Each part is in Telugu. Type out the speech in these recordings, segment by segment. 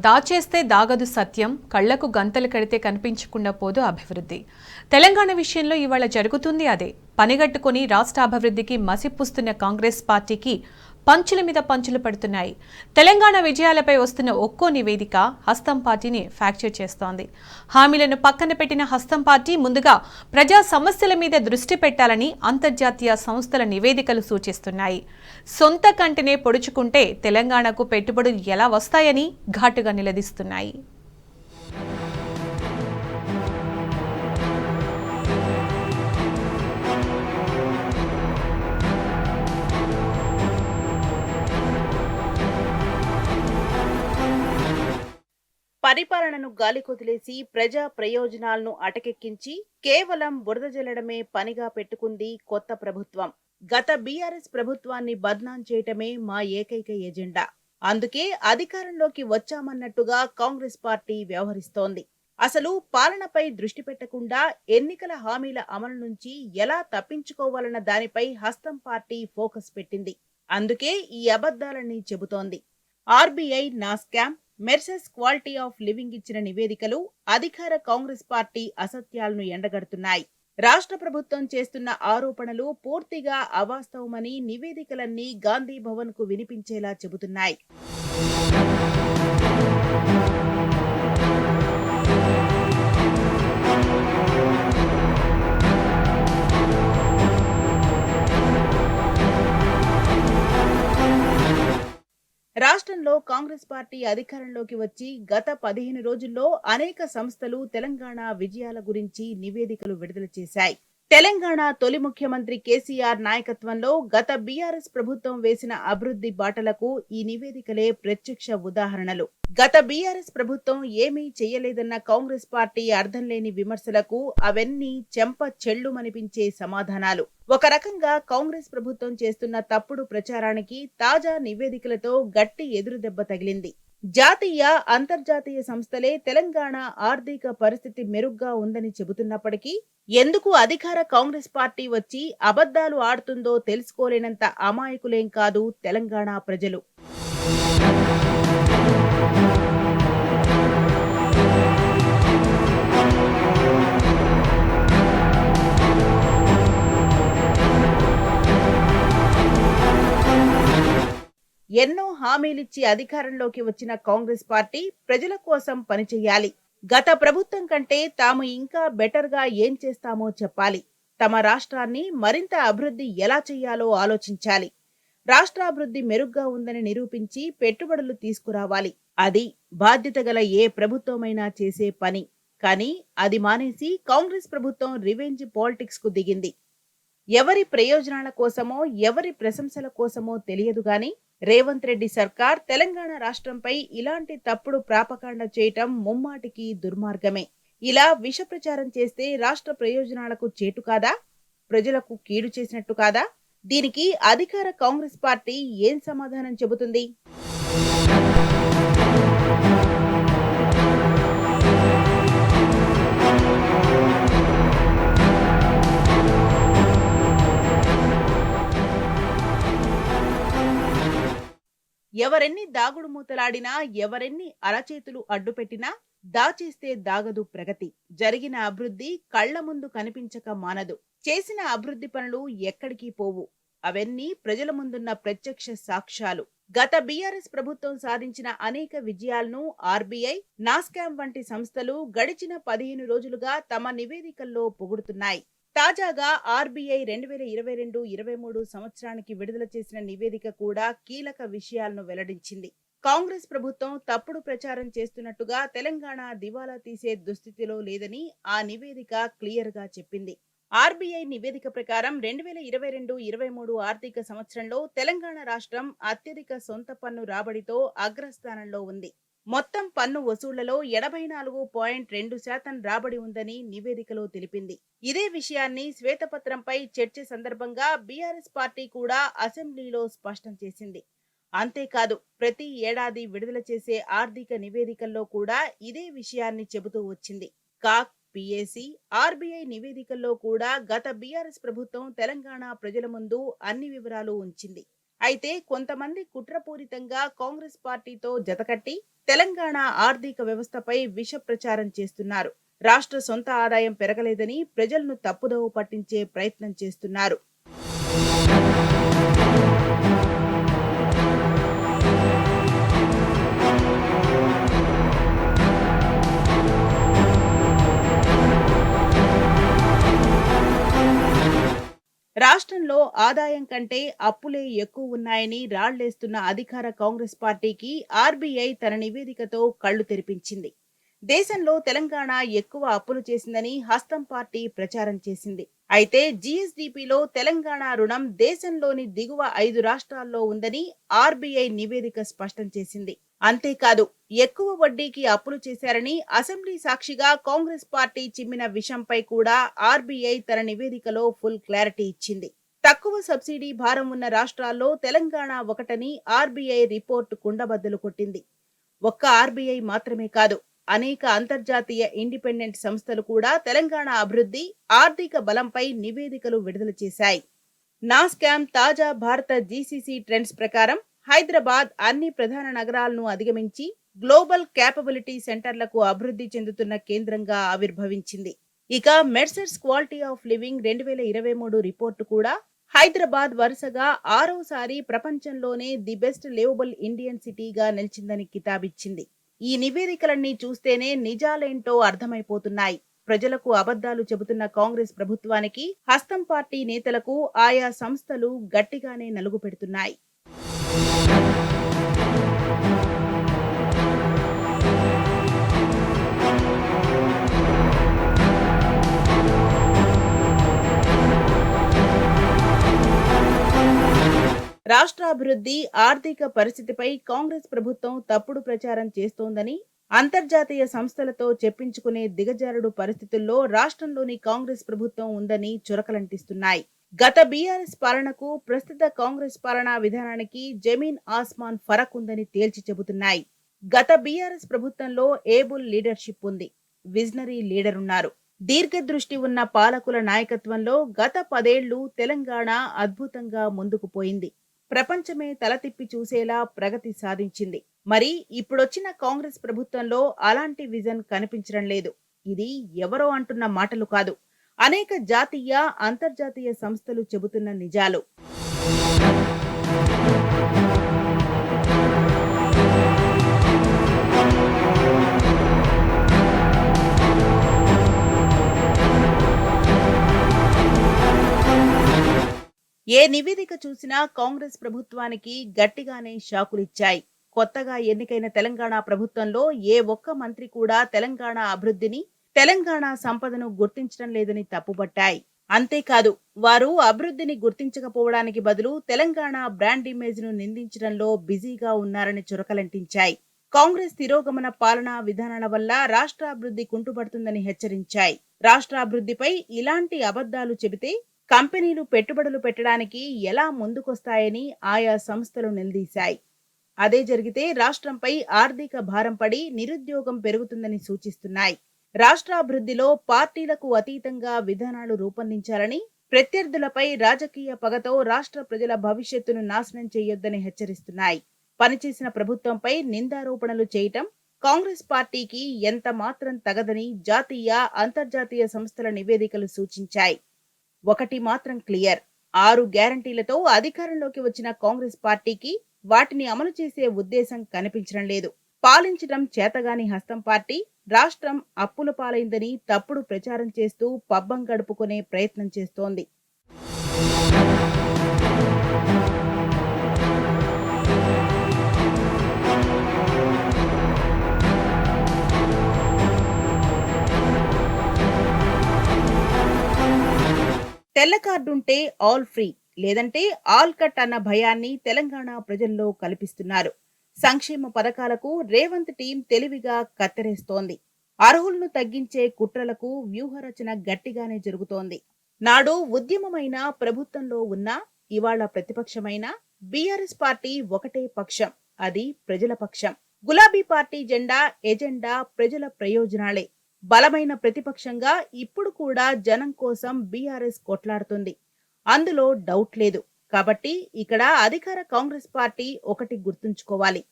దాచేస్తే దాగదు సత్యం, కళ్లకు గంతలు కడితే కనిపించకుండా పోదు అభివృద్ధి. తెలంగాణ విషయంలో ఇవాళ జరుగుతుంది అదే. పనిగట్టుకుని రాష్ట్ర అభివృద్ధికి మసిపుస్తున్న కాంగ్రెస్ పార్టీకి పంచుల మీద పంచులు పడుతున్నాయి. తెలంగాణ విజయాలపై వస్తున్న ఒక్కో నివేదిక హస్తం పార్టీని ఫ్రాక్చర్ చేస్తోంది. హామీలను పక్కన పెట్టిన హస్తం పార్టీ ముందుగా ప్రజా సమస్యల మీద దృష్టి పెట్టాలని అంతర్జాతీయ సంస్థల నివేదికలు సూచిస్తున్నాయి. సొంత కంటినే పొడుచుకుంటే తెలంగాణకు పెట్టుబడులు ఎలా వస్తాయని ఘాటుగా నిలదీస్తున్నాయి. పరిపాలనను గాలికొదిలేసి ప్రజా ప్రయోజనాలను అటకెక్కించి కేవలం బురద జల్లడమే పనిగా పెట్టుకుంది కొత్త ప్రభుత్వం. గత బీఆర్ఎస్ ప్రభుత్వాన్ని బద్నాం చేయటమే మా ఏకైక ఎజెండా. అందుకే అధికారంలోకి వచ్చామన్నట్టుగా కాంగ్రెస్ పార్టీ వ్యవహరిస్తోంది. అసలు పాలనపై దృష్టి పెట్టకుండా ఎన్నికల హామీల అమలు నుంచి ఎలా తప్పించుకోవాలన్న దానిపై హస్తం పార్టీ ఫోకస్ పెట్టింది. అందుకే ఈ అబద్ధాలన్నీ చెబుతోంది. RBI NASSCOM, Mercer's quality of living ఇచ్చిన నివేదికలు అధికార కాంగ్రెస్ పార్టీ అసత్యాలను ఎండగడుతున్నాయి. రాష్ట్ర ప్రభుత్వం చేస్తున్న ఆరోపణలు పూర్తిగా అవాస్తవమని నివేదికలన్నీ గాంధీ భవన్ కు వినిపించేలా చెబుతున్నాయి. రాష్ట్రంలో కాంగ్రెస్ పార్టీ అధికారంలోకి వచ్చి గత 15 రోజుల్లో అనేక సంస్థలు తెలంగాణ విజయాల గురించి నివేదికలు విడుదల చేశాయి. తెలంగాణ తొలి ముఖ్యమంత్రి కేసీఆర్ నాయకత్వంలో గత బీఆర్ఎస్ ప్రభుత్వం వేసిన అభివృద్ధి బాటలకు ఈ నివేదికలే ప్రత్యక్ష ఉదాహరణలు. గత బీఆర్ఎస్ ప్రభుత్వం ఏమీ చేయలేదన్న కాంగ్రెస్ పార్టీ అర్థం లేని విమర్శలకు అవన్నీ చెంప చెళ్లుమనిపించే సమాధానాలు. ఒక రకంగా కాంగ్రెస్ ప్రభుత్వం చేస్తున్న తప్పుడు ప్రచారానికి తాజా నివేదికలతో గట్టి ఎదురుదెబ్బ తగిలింది. జాతీయ, అంతర్జాతీయ సంస్థలే తెలంగాణ ఆర్థిక పరిస్థితి మెరుగ్గా ఉందని చెబుతున్నప్పటికీ ఎందుకు అధికార కాంగ్రెస్ పార్టీ వచ్చి అబద్ధాలు ఆడుతుందో తెలుసుకోలేనంత అమాయకులేం కాదు తెలంగాణ ప్రజలు. ఎన్నో హామీలిచ్చి అధికారంలోకి వచ్చిన కాంగ్రెస్ పార్టీ ప్రజల కోసం పనిచేయాలి. గత ప్రభుత్వం కంటే తాము ఇంకా బెటర్ గా ఏం చేస్తామో చెప్పాలి. తమ రాష్ట్రాన్ని మరింత అభివృద్ధి ఎలా చేయాలో ఆలోచించాలి. రాష్ట్రాభివృద్ధి మెరుగ్గా ఉందని నిరూపించి పెట్టుబడులు తీసుకురావాలి. అది బాధ్యత గల ఏ ప్రభుత్వమైనా చేసే పని. కానీ అది మానేసి కాంగ్రెస్ ప్రభుత్వం రివెంజ్ పాలిటిక్స్ కు దిగింది. ఎవరి ప్రయోజనాల కోసమో ఎవరి ప్రశంసల కోసమో తెలియదు గాని రేవంత్ రెడ్డి సర్కార్ తెలంగాణ రాష్ట్రంపై ఇలాంటి తప్పుడు ప్రాపకాండ చేయటం ముమ్మాటికి దుర్మార్గమే. ఇలా విష ప్రచారం చేస్తే రాష్ట్ర ప్రయోజనాలకు చేటు కాదా? ప్రజలకు కీడు చేసినట్టు కాదా? దీనికి అధికార కాంగ్రెస్ పార్టీ ఏం సమాధానం చెబుతుంది? ఎవరెన్ని దాగుడు మూతలాడినా, ఎవరెన్ని అరచేతులు అడ్డుపెట్టినా దాచేస్తే దాగదు ప్రగతి. జరిగిన అభివృద్ధి కళ్ల ముందు కనిపించక మానదు. చేసిన అభివృద్ధి పనులు ఎక్కడికి పోవు. అవన్నీ ప్రజల ముందున్న ప్రత్యక్ష సాక్ష్యాలు. గత బీఆర్ఎస్ ప్రభుత్వం సాధించిన అనేక విజయాలను ఆర్బీఐ, నాస్కామ్ వంటి సంస్థలు గడిచిన 15 రోజులుగా తమ నివేదికల్లో పొగుడుతున్నాయి. తాజాగా ఆర్బీఐ 2022-23 సంవత్సరానికి విడుదల చేసిన నివేదిక కూడా కీలక విషయాలను వెల్లడించింది. కాంగ్రెస్ ప్రభుత్వం తప్పుడు ప్రచారం చేస్తున్నట్టుగా తెలంగాణ దివాలా తీసే దుస్థితిలో లేదని ఆ నివేదిక క్లియర్ గా చెప్పింది. ఆర్బీఐ నివేదిక ప్రకారం 2022-23 ఆర్థిక సంవత్సరంలో తెలంగాణ రాష్ట్రం అత్యధిక సొంత పన్ను రాబడితో అగ్రస్థానంలో ఉంది. మొత్తం పన్ను వసూళ్లలో 84.2% రాబడి ఉందని నివేదికలో తెలిపింది. ఇదే విషయాన్ని శ్వేతపత్రంపై చర్చ సందర్భంగా బీఆర్ఎస్ పార్టీ కూడా అసెంబ్లీలో స్పష్టం చేసింది. అంతేకాదు, ప్రతి ఏడాది విడుదల చేసే ఆర్థిక నివేదికల్లో కూడా ఇదే విషయాన్ని చెబుతూ వచ్చింది. కాక్, పీఏసీ, ఆర్బీఐ నివేదికల్లో కూడా గత బీఆర్ఎస్ ప్రభుత్వం తెలంగాణ ప్రజల ముందు అన్ని వివరాలు ఉంచింది. అయితే కొంతమంది కుట్రపూరితంగా కాంగ్రెస్ పార్టీతో జతకట్టి తెలంగాణ ఆర్థిక వ్యవస్థపై విష ప్రచారం చేస్తున్నారు. రాష్ట్ర సొంత ఆదాయం పెరగలేదని ప్రజలను తప్పుదోవ పట్టించే ప్రయత్నం చేస్తున్నారు. రాష్ట్రంలో ఆదాయం కంటే అప్పులే ఎక్కువ ఉన్నాయని రాళ్లేస్తున్న అధికార కాంగ్రెస్ పార్టీకి ఆర్బీఐ తన నివేదికతో కళ్లు తెరిపించింది. దేశంలో తెలంగాణ ఎక్కువ అప్పులు చేసిందని హస్తం పార్టీ ప్రచారం చేసింది. అయితే జీఎస్డీపీలో తెలంగాణ రుణం దేశంలోని దిగువ 5 రాష్ట్రాల్లో ఉందని ఆర్బీఐ నివేదిక స్పష్టం చేసింది. అంతేకాదు, ఎక్కువ వడ్డీకి అప్పులు చేశారని అసెంబ్లీ సాక్షిగా కాంగ్రెస్ పార్టీ చిమ్మిన విషయంపై కూడా ఆర్బీఐ తన నివేదికలో ఫుల్ క్లారిటీ ఇచ్చింది. తక్కువ సబ్సిడీ భారం ఉన్న రాష్ట్రాల్లో తెలంగాణ ఒకటని ఆర్బీఐ రిపోర్టు కుండబద్దలు కొట్టింది. ఒక్క ఆర్బీఐ మాత్రమే కాదు, అనేక అంతర్జాతీయ ఇండిపెండెంట్ సంస్థలు కూడా తెలంగాణ అభివృద్ధి, ఆర్థిక బలంపై నివేదికలు విడుదల చేశాయి. నాస్కామ్ తాజా భారత జీసీసీ ట్రెండ్స్ ప్రకారం హైదరాబాద్ అన్ని ప్రధాన నగరాలను అధిగమించి గ్లోబల్ క్యాపబిలిటీ సెంటర్లకు అభివృద్ధి చెందుతున్న కేంద్రంగా ఆవిర్భవించింది. ఇక మెర్సర్స్ క్వాలిటీ ఆఫ్ లివింగ్ 2023 రిపోర్టు కూడా హైదరాబాద్ వరుసగా 6వసారి ప్రపంచంలోనే ది బెస్ట్ లివబుల్ ఇండియన్ సిటీగా నిలిచిందని కితాబిచ్చింది. ఈ నివేదికలన్నీ చూస్తేనే నిజాలేంటో అర్థమైపోతున్నాయి. ప్రజలకు అబద్ధాలు చెబుతున్న కాంగ్రెస్ ప్రభుత్వానికి, హస్తం పార్టీ నేతలకు ఆయా సంస్థలు గట్టిగానే నలుగు పెడుతున్నాయి. రాష్ట్రాభివృద్ధి, ఆర్థిక పరిస్థితిపై కాంగ్రెస్ ప్రభుత్వం తప్పుడు ప్రచారం చేస్తోందని, అంతర్జాతీయ సంస్థలతో చెప్పించుకునే దిగజారుడు పరిస్థితుల్లో రాష్ట్రంలోని కాంగ్రెస్ ప్రభుత్వం ఉందని చురకలంటిస్తున్నాయి. గత బీఆర్ఎస్ పాలనకు ప్రస్తుత కాంగ్రెస్ పాలనా విధానానికి జమీన్ ఆస్మాన్ ఫరక్ ఉందని తేల్చి చెబుతున్నాయి. గత బీఆర్ఎస్ ప్రభుత్వంలో ఏబుల్ లీడర్షిప్ ఉంది, విజనరీ లీడర్ ఉన్నారు. దీర్ఘదృష్టి ఉన్న పాలకుల నాయకత్వంలో గత 10 ఏళ్లు తెలంగాణ అద్భుతంగా ముందుకు పోయింది. ప్రపంచమే తలతిప్పి చూసేలా ప్రగతి సాధించింది. మరి ఇప్పుడొచ్చిన కాంగ్రెస్ ప్రభుత్వంలో అలాంటి విజన్ కనిపించడం లేదు. ఇది ఎవరో అంటున్న మాటలు కాదు, అనేక జాతీయ, అంతర్జాతీయ సంస్థలు చెబుతున్న నిజాలు. ఏ నివేదిక చూసినా కాంగ్రెస్ ప్రభుత్వానికి గట్టిగానే షాకులిచ్చాయి. కొత్తగా ఎన్నికైన తెలంగాణ ప్రభుత్వంలో ఏ ఒక్క మంత్రి కూడా తెలంగాణ అభివృద్ధిని, తెలంగాణ సంపదను గుర్తించడం లేదని తప్పుపట్టాయి. అంతేకాదు, వారు అభివృద్ధిని గుర్తించకపోవడానికి బదులు తెలంగాణ బ్రాండ్ ఇమేజ్ ను నిందించడంలో బిజీగా ఉన్నారని చురకలంటించాయి. కాంగ్రెస్ తిరోగమన పాలనా విధానాల వల్ల రాష్ట్రాభివృద్ధి కుంటుపడుతుందని హెచ్చరించాయి. రాష్ట్రాభివృద్ధిపై ఇలాంటి అబద్ధాలు చెబితే కంపెనీలు పెట్టుబడులు పెట్టడానికి ఎలా ముందుకొస్తాయని ఆయా సంస్థలు నిలదీశాయి. అదే జరిగితే రాష్ట్రంపై ఆర్థిక భారం పడి నిరుద్యోగం పెరుగుతుందని సూచిస్తున్నాయి. రాష్ట్రాభివృద్ధిలో పార్టీలకు అతీతంగా విధానాలు రూపొందించాలని, ప్రత్యర్థులపై రాజకీయ పగతో రాష్ట్ర ప్రజల భవిష్యత్తును నాశనం చేయొద్దని హెచ్చరిస్తున్నాయి. పనిచేసిన ప్రభుత్వంపై నిందారోపణలు చేయటం కాంగ్రెస్ పార్టీకి ఎంత మాత్రం తగదని జాతీయ, అంతర్జాతీయ సంస్థల నివేదికలు సూచించాయి. ఒకటి మాత్రం క్లియర్, 6 గ్యారంటీలతో అధికారంలోకి వచ్చిన కాంగ్రెస్ పార్టీకి వాటిని అమలు చేసే ఉద్దేశం కనిపించడం లేదు. పాలించడం చేతగాని హస్తం పార్టీ రాష్ట్రం అప్పుల పాలైందని తప్పుడు ప్రచారం చేస్తూ పబ్బం గడుపుకునే ప్రయత్నం చేస్తోంది. తెల్ల కార్డుంటే ఆల్ ఫ్రీ, లేదంటే ఆల్ కట్ అన్న భయాన్ని తెలంగాణ ప్రజల్లో కల్పిస్తున్నారు. సంక్షేమ పథకాలకు రేవంత్ టీం తెలివిగా కత్తెరేస్తోంది. అర్హులను తగ్గించే కుట్రలకు వ్యూహరచన గట్టిగానే జరుగుతోంది. నాడు ఉద్యమమైన ప్రభుత్వంలో ఉన్న, ఇవాళ ప్రతిపక్షమైన బీఆర్ఎస్ పార్టీ ఒకటే పక్షం, అది ప్రజల పక్షం. గులాబీ పార్టీ జెండా, ఎజెండా ప్రజల ప్రయోజనాలే. బలమైన ప్రతిపక్షంగా ఇప్పుడు కూడా జనం కోసం బీఆర్ఎస్ కొట్లాడుతుంది, అందులో డౌట్ లేదు. కాబట్టి ఇక్కడ అధికార కాంగ్రెస్ పార్టీ ఒకటి గుర్తుంచుకోవాలి.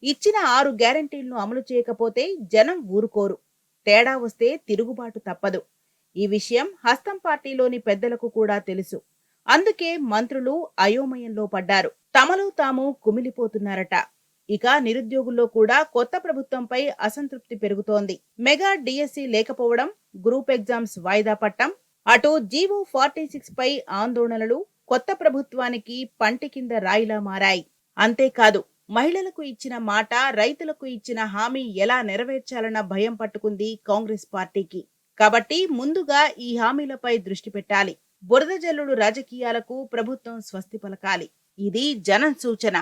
ఇచ్చిన 6 గ్యారెంటీలను అమలు చేయకపోతే జనం ఊరుకోరు. తేడా వస్తే తిరుగుబాటు తప్పదు. ఈ విషయం హస్తం పార్టీలోని పెద్దలకు కూడా తెలుసు. అందుకే మంత్రులు అయోమయంలో పడ్డారు. తమలో తాము కుమిలిపోతున్నారట. ఇక నిరుద్యోగుల్లో కూడా కొత్త ప్రభుత్వంపై అసంతృప్తి పెరుగుతోంది. మెగా డిఎస్సి లేకపోవడం, గ్రూప్ ఎగ్జామ్స్ వాయిదా పట్టం, అటు జీవో 46 పై ఆందోళనలు కొత్త ప్రభుత్వానికి పంటి కింద రాయిలా మారాయి. అంతేకాదు, మహిళలకు ఇచ్చిన మాట, రైతులకు ఇచ్చిన హామీ ఎలా నెరవేర్చాలన్న భయం పట్టుకుంది కాంగ్రెస్ పార్టీకి. కాబట్టి ముందుగా ఈ హామీలపై దృష్టి పెట్టాలి. బురద జల్లుడు రాజకీయాలకు ప్రభుత్వం స్వస్తి పలకాలి. ఇది జనం సూచన.